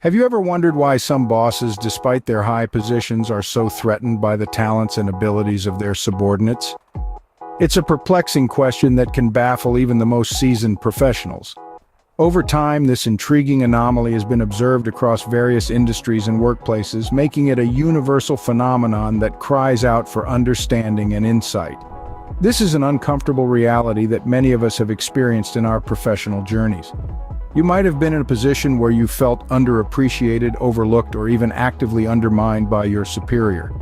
Have you ever wondered why some bosses, despite their high positions, are so threatened by the talents and abilities of their subordinates? It's a perplexing question that can baffle even the most seasoned professionals. Over time, this intriguing anomaly has been observed across various industries and workplaces, making it a universal phenomenon that cries out for understanding and insight. This is an uncomfortable reality that many of us have experienced in our professional journeys. You might have been in a position where you felt underappreciated, overlooked, or even actively undermined by your superior.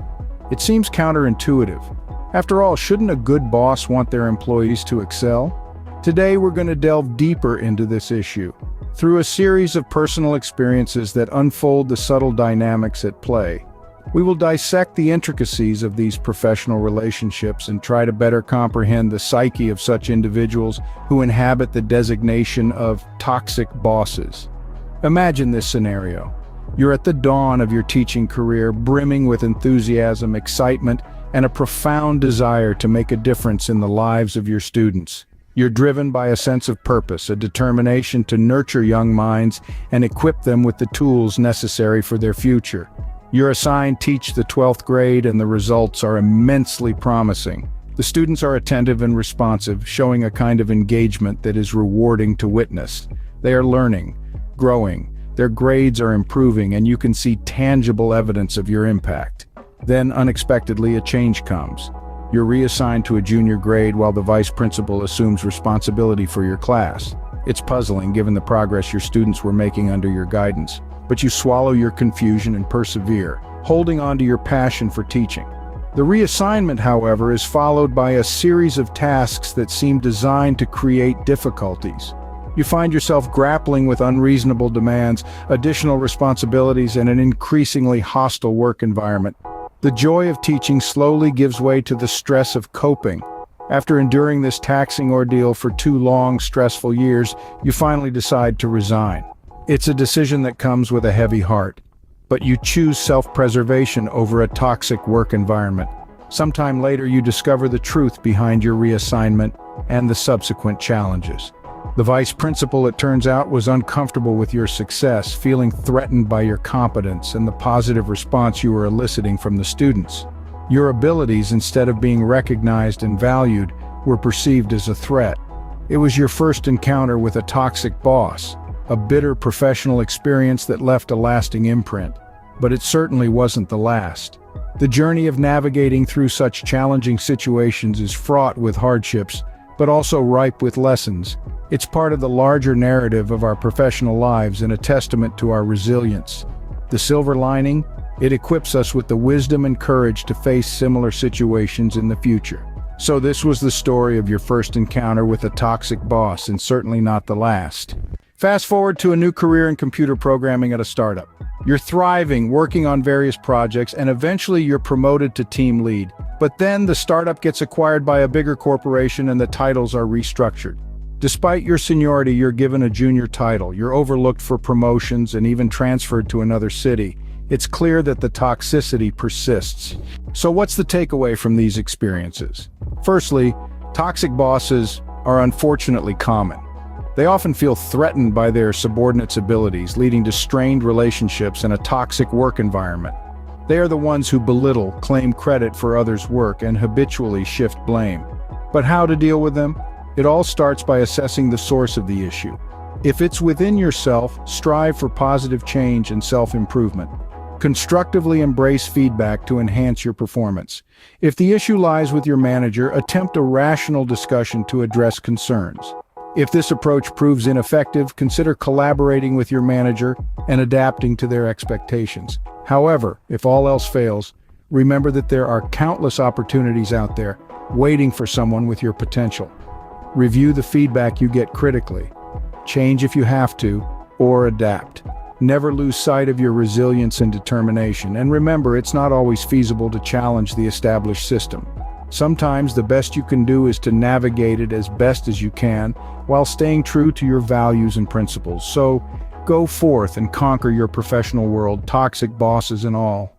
It seems counterintuitive. After all, shouldn't a good boss want their employees to excel? Today, we're going to delve deeper into this issue, through a series of personal experiences that unfold the subtle dynamics at play. We will dissect the intricacies of these professional relationships and try to better comprehend the psyche of such individuals who inhabit the designation of toxic bosses. Imagine this scenario. You're at the dawn of your teaching career, brimming with enthusiasm, excitement, and a profound desire to make a difference in the lives of your students. You're driven by a sense of purpose, a determination to nurture young minds and equip them with the tools necessary for their future. You're assigned to teach the 12th grade, and the results are immensely promising. The students are attentive and responsive, showing a kind of engagement that is rewarding to witness. They are learning, growing, their grades are improving, and you can see tangible evidence of your impact. Then, unexpectedly, a change comes. You're reassigned to a junior grade while the vice principal assumes responsibility for your class. It's puzzling given the progress your students were making under your guidance. But you swallow your confusion and persevere, holding on to your passion for teaching. The reassignment, however, is followed by a series of tasks that seem designed to create difficulties. You find yourself grappling with unreasonable demands, additional responsibilities, and an increasingly hostile work environment. The joy of teaching slowly gives way to the stress of coping. After enduring this taxing ordeal for 2 long, stressful years, you finally decide to resign. It's a decision that comes with a heavy heart, but you choose self-preservation over a toxic work environment. Sometime later, you discover the truth behind your reassignment and the subsequent challenges. The vice principal, it turns out, was uncomfortable with your success, feeling threatened by your competence and the positive response you were eliciting from the students. Your abilities, instead of being recognized and valued, were perceived as a threat. It was your first encounter with a toxic boss, a bitter professional experience that left a lasting imprint. But it certainly wasn't the last. The journey of navigating through such challenging situations is fraught with hardships, but also ripe with lessons. It's part of the larger narrative of our professional lives and a testament to our resilience. The silver lining? It equips us with the wisdom and courage to face similar situations in the future. So this was the story of your first encounter with a toxic boss, and certainly not the last. Fast forward to a new career in computer programming at a startup. You're thriving, working on various projects, and eventually you're promoted to team lead. But then the startup gets acquired by a bigger corporation and the titles are restructured. Despite your seniority, you're given a junior title, you're overlooked for promotions and even transferred to another city. It's clear that the toxicity persists. So what's the takeaway from these experiences? Firstly, toxic bosses are unfortunately common. They often feel threatened by their subordinates' abilities, leading to strained relationships and a toxic work environment. They are the ones who belittle, claim credit for others' work, and habitually shift blame. But how to deal with them? It all starts by assessing the source of the issue. If it's within yourself, strive for positive change and self-improvement. Constructively embrace feedback to enhance your performance. If the issue lies with your manager, attempt a rational discussion to address concerns. If this approach proves ineffective, consider collaborating with your manager and adapting to their expectations. However, if all else fails, remember that there are countless opportunities out there waiting for someone with your potential. Review the feedback you get critically. Change if you have to, or adapt. Never lose sight of your resilience and determination, and remember, it's not always feasible to challenge the established system. Sometimes the best you can do is to navigate it as best as you can, while staying true to your values and principles. So, go forth and conquer your professional world, toxic bosses and all.